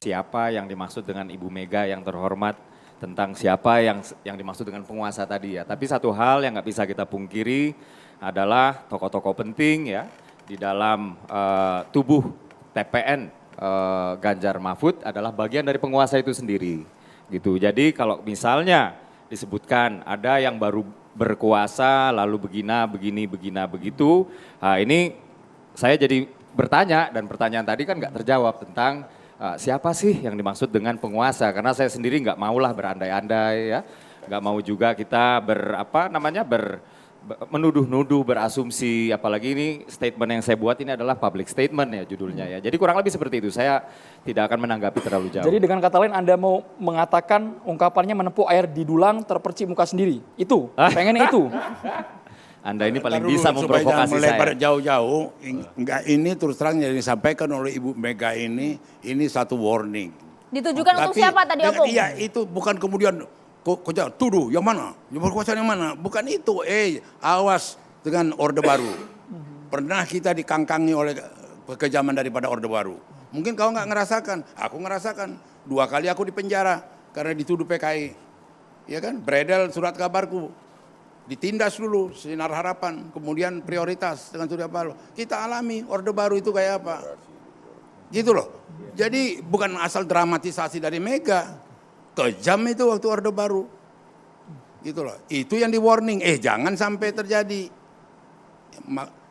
siapa yang dimaksud dengan Ibu Mega yang terhormat, tentang siapa yang dimaksud dengan penguasa tadi ya. Tapi satu hal yang nggak bisa kita pungkiri adalah tokoh-tokoh penting ya di dalam tubuh TPN Ganjar Mahfud adalah bagian dari penguasa itu sendiri gitu. Jadi kalau misalnya disebutkan ada yang baru berkuasa lalu begini begitu, nah ini saya jadi bertanya dan pertanyaan tadi kan nggak terjawab tentang siapa sih yang dimaksud dengan penguasa, karena saya sendiri nggak maulah berandai-andai ya, nggak mau juga kita menuduh-nuduh, berasumsi, apalagi ini statement yang saya buat ini adalah public statement ya judulnya ya. Jadi kurang lebih seperti itu, saya tidak akan menanggapi terlalu jauh. Jadi dengan kata lain Anda mau mengatakan ungkapannya menempuh air di dulang terpercik muka sendiri, itu, pengennya itu. Anda ini paling bisa memprovokasi saya. Melebar jauh-jauh, enggak, ini terus terang yang disampaikan oleh Ibu Mega ini satu warning. Ditujukan untuk siapa tadi Opung? Iya, itu bukan kemudian kok tuduh yang mana, yang berkuasa yang mana, bukan itu. Awas dengan Orde Baru. Pernah kita dikangkangi oleh kekejaman daripada Orde Baru. Mungkin kau nggak ngerasakan, aku ngerasakan. 2 kali aku dipenjara karena dituduh PKI. Ya kan, beredar surat kabarku. Ditindas dulu Sinar Harapan, kemudian Prioritas dengan Surya Paloh. Kita alami Orde Baru itu kayak apa. Gitu loh. Jadi bukan asal dramatisasi dari Mega. Kejam itu waktu Orde Baru. Gitu loh. Itu yang di warning, jangan sampai terjadi.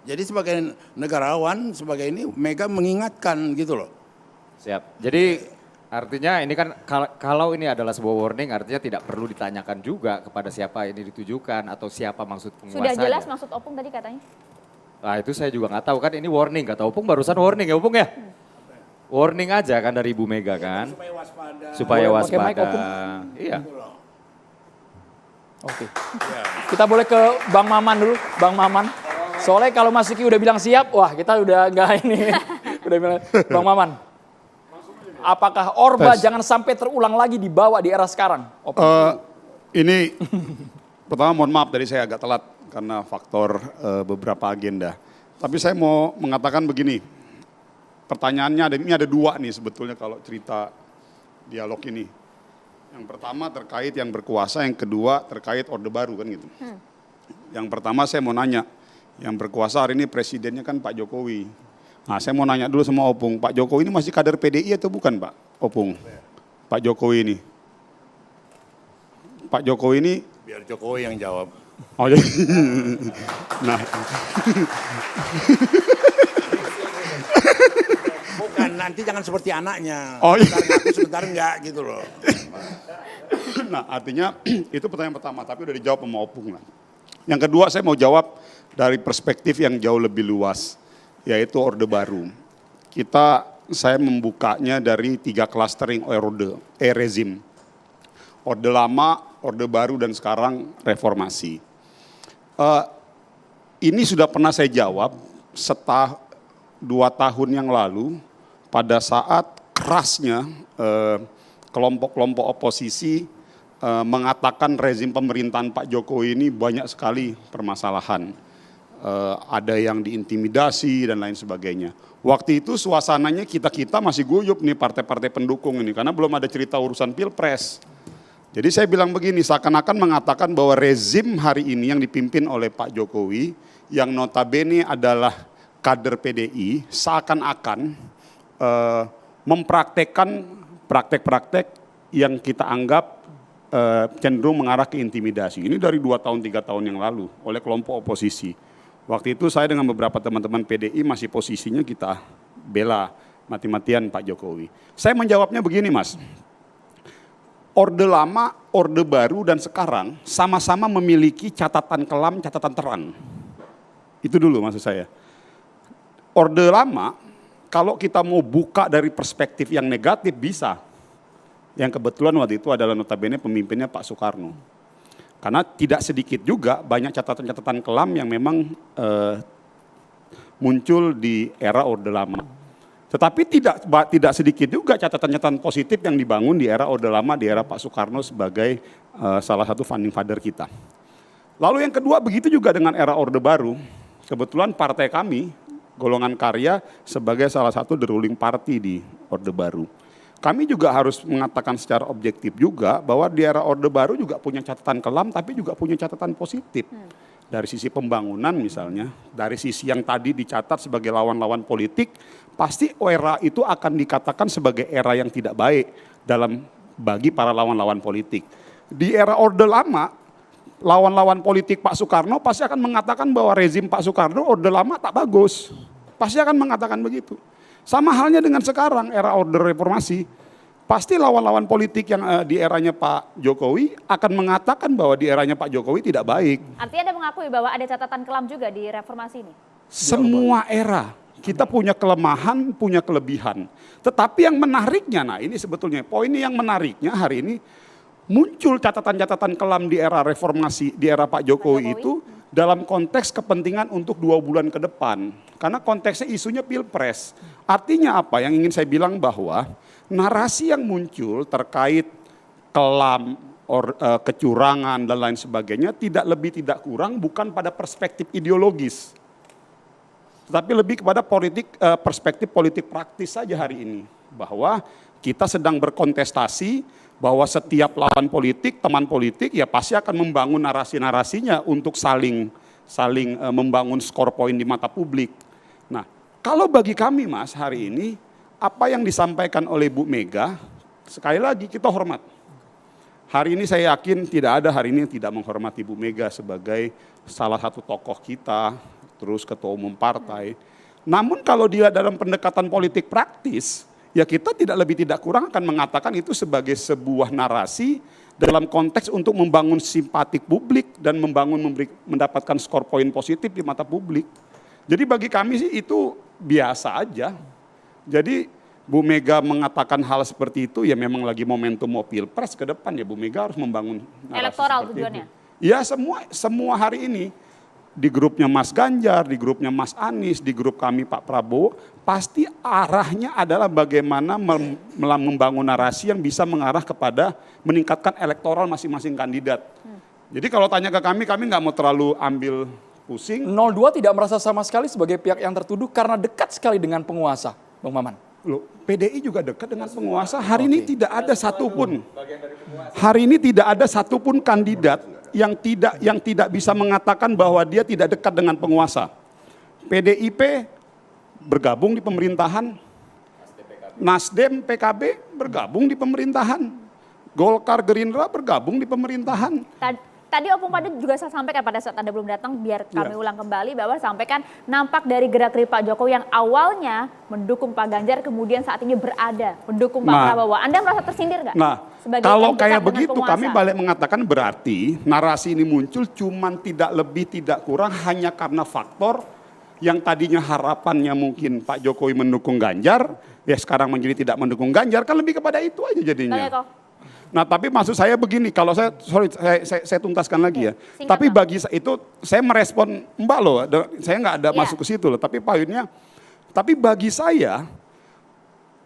Jadi sebagai negarawan, sebagai ini Mega mengingatkan gitu loh. Siap. Jadi artinya ini kan kalau ini adalah sebuah warning artinya tidak perlu ditanyakan juga kepada siapa ini ditujukan atau siapa maksud penguasanya. Sudah jelas maksud Opung tadi katanya. Nah itu saya juga nggak tahu kan, ini warning, kata Opung barusan warning ya Opung ya. Warning aja kan dari Ibu Mega kan. Supaya waspada. Supaya Boleh pakai mic, waspada. Opung? Iya. Oke. Kita boleh ke Bang Maman dulu, Bang Maman. Soalnya kalau Mas Siki udah bilang siap, wah kita udah nggak ini. Udah bilang, Bang Maman. Apakah Orba jangan sampai terulang lagi dibawa di era sekarang? Ini pertama mohon maaf dari saya agak telat karena faktor beberapa agenda. Tapi saya mau mengatakan begini, pertanyaannya ini ada 2 nih sebetulnya kalau cerita dialog ini. Yang pertama terkait yang berkuasa, yang kedua terkait Orde Baru kan gitu. Yang pertama saya mau nanya, yang berkuasa hari ini presidennya kan Pak Jokowi. Nah saya mau nanya dulu sama Opung, Pak Jokowi ini masih kader PDI atau bukan Pak Opung? Pak Jokowi ini. Pak Jokowi ini. Biar Jokowi yang jawab. Oh jadi. Nah. Bukan, nanti jangan seperti anaknya. Oh iya. Sebentar ngaku, sebentar enggak gitu loh. Nah artinya itu pertanyaan pertama, tapi udah dijawab sama Opung lah. Yang kedua saya mau jawab dari perspektif yang jauh lebih luas, yaitu Orde Baru. Saya membukanya dari 3 clustering rezim. Orde Lama, Orde Baru, dan sekarang reformasi. Ini sudah pernah saya jawab 2 tahun yang lalu pada saat kerasnya kelompok-kelompok oposisi mengatakan rezim pemerintahan Pak Jokowi ini banyak sekali permasalahan. Ada yang diintimidasi dan lain sebagainya. Waktu itu suasananya kita masih guyup nih partai-partai pendukung ini karena belum ada cerita urusan pilpres. Jadi saya bilang begini, seakan-akan mengatakan bahwa rezim hari ini yang dipimpin oleh Pak Jokowi yang notabene adalah kader PDI seakan-akan mempraktekkan praktek-praktek yang kita anggap cenderung mengarah ke intimidasi. Ini dari 2 tahun 3 tahun yang lalu oleh kelompok oposisi. Waktu itu saya dengan beberapa teman-teman PDI masih posisinya kita bela mati-matian Pak Jokowi. Saya menjawabnya begini Mas, Orde Lama, Orde Baru dan sekarang sama-sama memiliki catatan kelam, catatan terang. Itu dulu maksud saya. Orde Lama kalau kita mau buka dari perspektif yang negatif bisa. Yang kebetulan waktu itu adalah notabene pemimpinnya Pak Soekarno. Karena tidak sedikit juga banyak catatan-catatan kelam yang memang muncul di era Orde Lama. Tetapi tidak sedikit juga catatan-catatan positif yang dibangun di era Orde Lama, di era Pak Soekarno sebagai salah satu founding father kita. Lalu yang kedua begitu juga dengan era Orde Baru. Kebetulan partai kami, Golongan Karya, sebagai salah satu the ruling party di Orde Baru. kami juga harus mengatakan secara objektif juga bahwa di era Orde Baru juga punya catatan kelam tapi juga punya catatan positif. Dari sisi pembangunan misalnya, dari sisi yang tadi dicatat sebagai lawan-lawan politik, pasti era itu akan dikatakan sebagai era yang tidak baik bagi para lawan-lawan politik. Di era Orde Lama, lawan-lawan politik Pak Soekarno pasti akan mengatakan bahwa rezim Pak Soekarno Orde Lama tak bagus. Pasti akan mengatakan begitu. Sama halnya dengan sekarang era Orde Reformasi. Pasti lawan-lawan politik yang di eranya Pak Jokowi akan mengatakan bahwa di eranya Pak Jokowi tidak baik. Artinya Anda mengakui bahwa ada catatan kelam juga di reformasi ini? Semua era kita punya kelemahan, punya kelebihan. Tetapi yang menariknya, nah ini sebetulnya poin yang menariknya hari ini muncul catatan-catatan kelam di era reformasi, di era Pak Jokowi itu dalam konteks kepentingan untuk 2 bulan ke depan. Karena konteksnya isunya pilpres. Artinya apa? Yang ingin saya bilang bahwa narasi yang muncul terkait kelam, kecurangan dan lain sebagainya tidak lebih tidak kurang bukan pada perspektif ideologis. Tetapi lebih kepada perspektif politik praktis saja hari ini. Bahwa kita sedang berkontestasi, bahwa setiap lawan politik, teman politik ya pasti akan membangun narasi-narasinya untuk saling membangun skor poin di mata publik. Nah, kalau bagi kami Mas hari ini, apa yang disampaikan oleh Bu Mega, sekali lagi kita hormat. Hari ini saya yakin tidak ada hari ini yang tidak menghormati Bu Mega sebagai salah satu tokoh kita, terus ketua umum partai. Namun kalau dia dalam pendekatan politik praktis, ya kita tidak lebih tidak kurang akan mengatakan itu sebagai sebuah narasi dalam konteks untuk membangun simpatik publik dan mendapatkan skor poin positif di mata publik. Jadi bagi kami sih itu biasa aja. Jadi Bu Mega mengatakan hal seperti itu ya memang lagi momentum mau pilpres ke depan ya Bu Mega harus membangun narasi elektoral seperti tujuannya. Itu. Ya semua hari ini di grupnya Mas Ganjar, di grupnya Mas Anies, di grup kami Pak Prabowo, pasti arahnya adalah bagaimana membangun narasi yang bisa mengarah kepada meningkatkan elektoral masing-masing kandidat. Jadi kalau tanya ke kami nggak mau terlalu ambil pusing. 02 tidak merasa sama sekali sebagai pihak yang tertuduh karena dekat sekali dengan penguasa, Bang Maman. Loh, PDI juga dekat dengan penguasa. Hari ini tidak ada satupun. Hari ini tidak ada satupun kandidat yang tidak bisa mengatakan bahwa dia tidak dekat dengan penguasa. PDIP bergabung di pemerintahan, Nasdem, PKB bergabung di pemerintahan, Golkar, Gerindra bergabung di pemerintahan. Tadi Opung Padu juga saya sampaikan pada saat Anda belum datang, biar kami ulang kembali bahwa sampaikan nampak dari gerak-gerik Pak Jokowi yang awalnya mendukung Pak Ganjar, kemudian saat ini berada mendukung Pak Prabowo. Anda merasa tersindir nggak? Nah, kalau kayak begitu kami balik mengatakan berarti narasi ini muncul cuman tidak lebih tidak kurang hanya karena faktor yang tadinya harapannya mungkin Pak Jokowi mendukung Ganjar, ya sekarang menjadi tidak mendukung Ganjar, kan lebih kepada itu aja jadinya. Nah tapi maksud saya begini, kalau saya tuntaskan lagi ya. Tapi bagi saya itu, saya merespon Mbak loh, saya nggak ada masuk ke situ loh. Tapi poinnya, tapi bagi saya,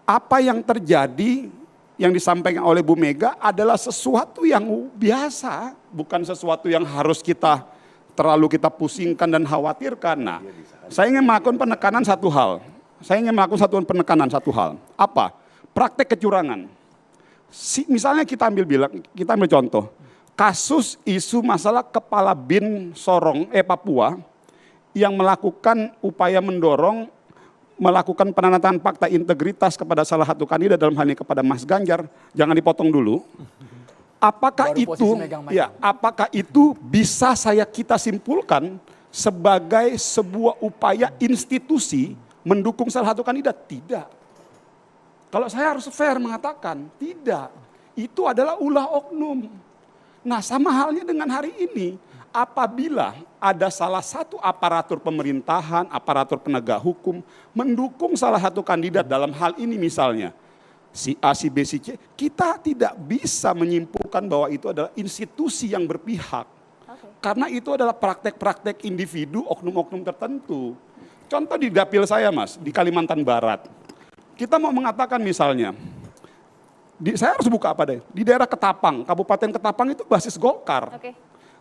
apa yang terjadi yang disampaikan oleh Bu Mega adalah sesuatu yang biasa, bukan sesuatu yang harus kita terlalu kita pusingkan dan khawatirkan. Nah, saya ingin melakukan penekanan satu hal. Satu hal. Apa? Praktek kecurangan. Misalnya kita ambil contoh, kasus isu masalah kepala BIN Sorong, Papua, yang melakukan upaya melakukan penandatanganan fakta integritas kepada salah satu kandidat, dalam hal ini kepada Mas Ganjar. Jangan dipotong dulu. Apakah itu bisa kita simpulkan sebagai sebuah upaya institusi mendukung salah satu kandidat? Tidak. Kalau saya harus fair mengatakan, tidak. Itu adalah ulah oknum. Nah sama halnya dengan hari ini, apabila ada salah satu aparatur pemerintahan, aparatur penegak hukum, mendukung salah satu kandidat dalam hal ini misalnya, si A, si B, si C, kita tidak bisa menyimpulkan bahwa itu adalah institusi yang berpihak. Karena itu adalah praktek-praktek individu, oknum-oknum tertentu. Contoh di dapil saya Mas, di Kalimantan Barat. Kita mau mengatakan misalnya, saya harus buka apa deh, di daerah Ketapang, Kabupaten Ketapang itu basis Golkar.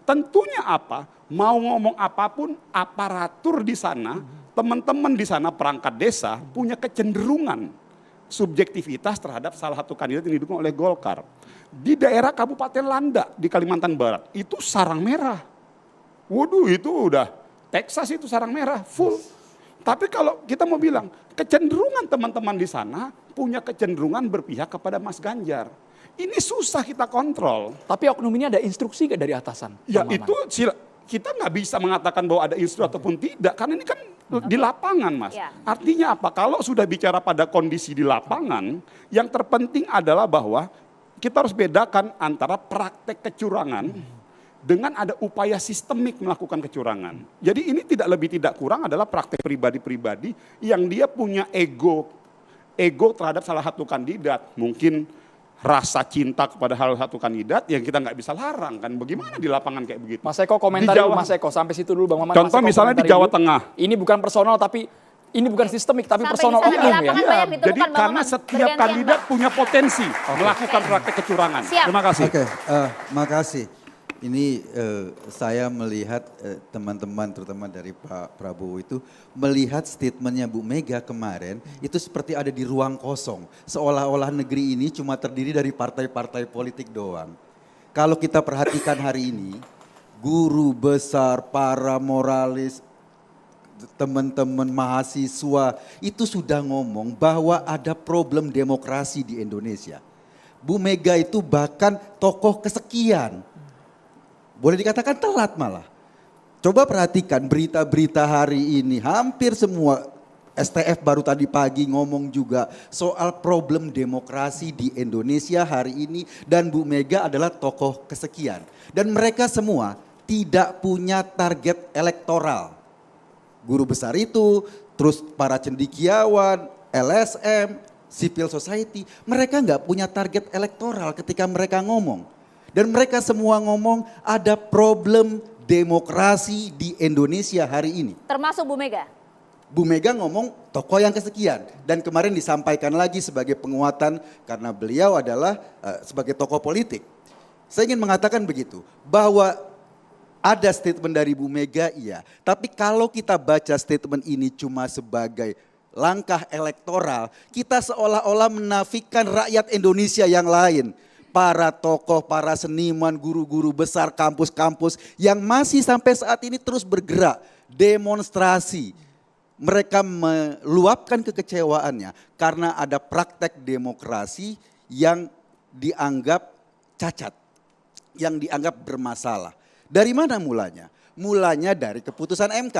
Tentunya apa, mau ngomong apapun, aparatur di sana, teman-teman di sana perangkat desa punya kecenderungan subjektivitas terhadap salah satu kandidat yang didukung oleh Golkar. Di daerah Kabupaten Landa di Kalimantan Barat itu sarang merah. Waduh itu udah Texas itu sarang merah full. Tapi kalau kita mau bilang kecenderungan teman-teman di sana punya kecenderungan berpihak kepada Mas Ganjar. Ini susah kita kontrol. Tapi oknum ini ada instruksi nggak dari atasan? Ya Bang Maman? itu kita nggak bisa mengatakan bahwa ada instruksi ataupun tidak. Karena ini kan di lapangan Mas. Ya. Artinya apa? Kalau sudah bicara pada kondisi di lapangan, yang terpenting adalah bahwa kita harus bedakan antara praktek kecurangan dengan ada upaya sistemik melakukan kecurangan. Jadi ini tidak lebih tidak kurang adalah praktek pribadi-pribadi yang dia punya ego terhadap salah satu kandidat. Mungkin rasa cinta kepada salah satu kandidat yang kita nggak bisa larang kan. Bagaimana di lapangan kayak begitu? Mas Eko komentar Di dulu Jawa- Mas Eko, sampai situ dulu Bang Maman. Contoh Mas Eko misalnya di komentari Jawa dulu. Tengah. Ini bukan personal tapi ini bukan sistemik tapi Sampai personal di sana di oknum ya. lapangan banyak ditemukan, Jadi Bang karena Maman. setiap Bergantian, kandidat Bang. punya potensi melakukan praktek kecurangan. Siap. Terima kasih. Oke, makasih. Ini saya melihat teman-teman terutama dari Pak Prabowo itu melihat statementnya Bu Mega kemarin itu seperti ada di ruang kosong. Seolah-olah negeri ini cuma terdiri dari partai-partai politik doang. Kalau kita perhatikan hari ini, guru besar, para moralis, teman-teman mahasiswa itu sudah ngomong bahwa ada problem demokrasi di Indonesia. Bu Mega itu bahkan tokoh kesekian. Boleh dikatakan telat malah. Coba perhatikan berita-berita hari ini, hampir semua STF baru tadi pagi ngomong juga soal problem demokrasi di Indonesia hari ini dan Bu Mega adalah tokoh kesekian. Dan mereka semua tidak punya target elektoral. Guru besar itu, terus para cendekiawan, LSM, civil society, mereka nggak punya target elektoral ketika mereka ngomong. Dan mereka semua ngomong ada problem demokrasi di Indonesia hari ini. Termasuk Bu Mega. Bu Mega ngomong tokoh yang kesekian. Dan kemarin disampaikan lagi sebagai penguatan karena beliau adalah sebagai tokoh politik. Saya ingin mengatakan begitu, bahwa ada statement dari Bu Mega iya. Tapi kalau kita baca statement ini cuma sebagai langkah elektoral, kita seolah-olah menafikan rakyat Indonesia yang lain. Para tokoh, para seniman, guru-guru besar, kampus-kampus yang masih sampai saat ini terus bergerak, demonstrasi. Mereka meluapkan kekecewaannya karena ada praktek demokrasi yang dianggap cacat, yang dianggap bermasalah. Dari mana mulanya? Mulanya dari keputusan MK.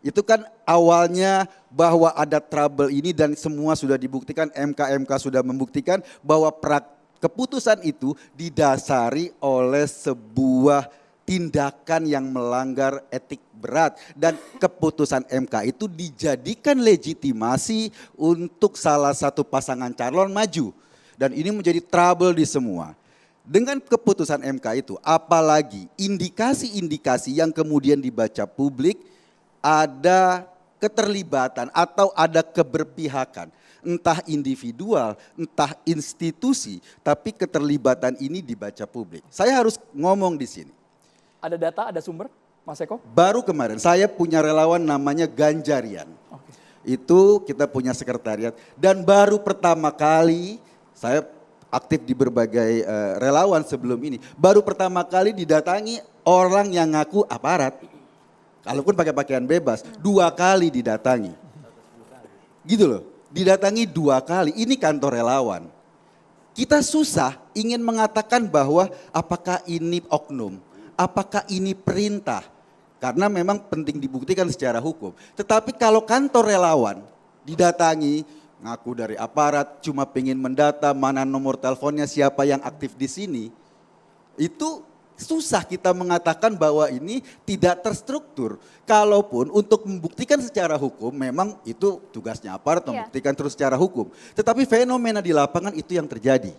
Itu kan awalnya bahwa ada trouble ini dan semua sudah dibuktikan, MK sudah membuktikan bahwa keputusan itu didasari oleh sebuah tindakan yang melanggar etik berat. Dan keputusan MK itu dijadikan legitimasi untuk salah satu pasangan calon maju. Dan ini menjadi trouble di semua. Dengan keputusan MK itu apalagi indikasi-indikasi yang kemudian dibaca publik ada keterlibatan atau ada keberpihakan. Entah individual, entah institusi, tapi keterlibatan ini dibaca publik. Saya harus ngomong di sini. Ada data, ada sumber, Mas Eko? Baru kemarin saya punya relawan namanya Ganjarian. Itu kita punya sekretariat dan baru pertama kali saya aktif di berbagai relawan sebelum ini. Baru pertama kali didatangi orang yang ngaku aparat. Kalaupun pakai pakaian bebas, 2 kali didatangi. Gitu loh. Didatangi 2 kali, ini kantor relawan. Kita susah ingin mengatakan bahwa apakah ini oknum, apakah ini perintah. Karena memang penting dibuktikan secara hukum. Tetapi kalau kantor relawan didatangi, ngaku dari aparat, cuma pengen mendata mana nomor teleponnya siapa yang aktif di sini. Itu susah kita mengatakan bahwa ini tidak terstruktur. Kalaupun untuk membuktikan secara hukum memang itu tugasnya aparat membuktikan terus secara hukum. Tetapi fenomena di lapangan itu yang terjadi.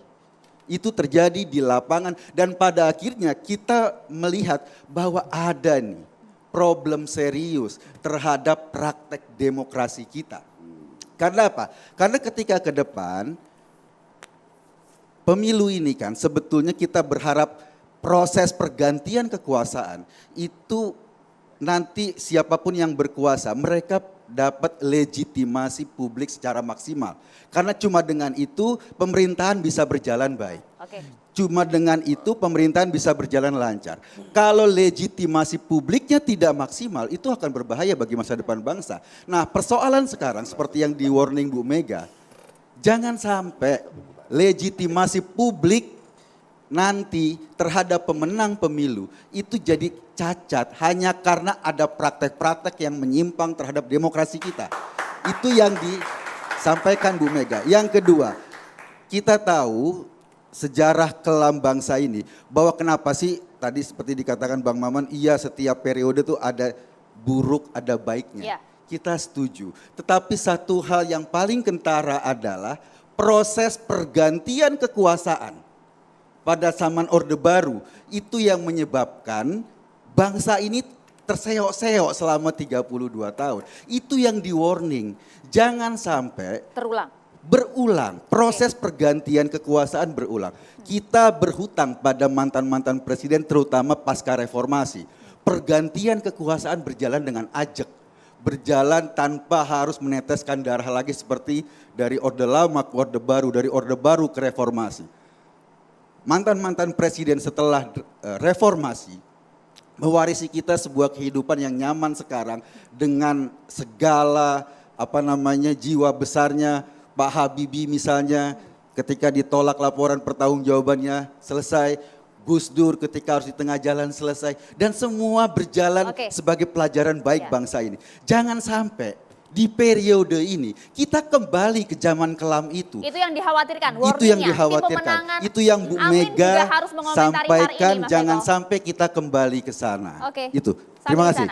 Itu terjadi di lapangan dan pada akhirnya kita melihat bahwa ada nih problem serius terhadap praktek demokrasi kita. Karena apa? Karena ketika ke depan pemilu ini kan sebetulnya kita berharap proses pergantian kekuasaan itu nanti siapapun yang berkuasa mereka dapat legitimasi publik secara maksimal. Karena cuma dengan itu pemerintahan bisa berjalan baik. Oke. Cuma dengan itu pemerintahan bisa berjalan lancar. Kalau legitimasi publiknya tidak maksimal, itu akan berbahaya bagi masa depan bangsa. Nah, persoalan sekarang seperti yang di warning Bu Mega, jangan sampai legitimasi publik nanti terhadap pemenang pemilu itu jadi cacat hanya karena ada praktek-praktek yang menyimpang terhadap demokrasi kita. Itu yang disampaikan Bu Mega. Yang kedua, kita tahu sejarah kelam bangsa ini bahwa kenapa sih tadi seperti dikatakan Bang Maman, iya setiap periode tuh ada buruk, ada baiknya. Iya. Kita setuju. Tetapi satu hal yang paling kentara adalah proses pergantian kekuasaan pada zaman Orde Baru itu yang menyebabkan bangsa ini terseok-seok selama 32 tahun. Itu yang di warning. Jangan sampai berulang. Proses pergantian kekuasaan berulang. Kita berhutang pada mantan-mantan presiden terutama pasca reformasi. Pergantian kekuasaan berjalan dengan ajak. Berjalan tanpa harus meneteskan darah lagi seperti dari Orde Lama ke Orde Baru, dari Orde Baru ke reformasi. Mantan-mantan presiden setelah reformasi mewarisi kita sebuah kehidupan yang nyaman sekarang dengan segala jiwa besarnya. Pak Habibie misalnya ketika ditolak laporan pertanggungjawabannya selesai, Gus Dur ketika harus di tengah jalan selesai, dan semua berjalan sebagai pelajaran baik bangsa ini. Jangan sampai di periode ini kita kembali ke zaman kelam itu. Itu yang dikhawatirkan, Itu yang dikhawatirkan. Itu yang Bu Mega sampaikan, jangan sampai kita kembali ke sana. Oke. Itu. Terima kasih.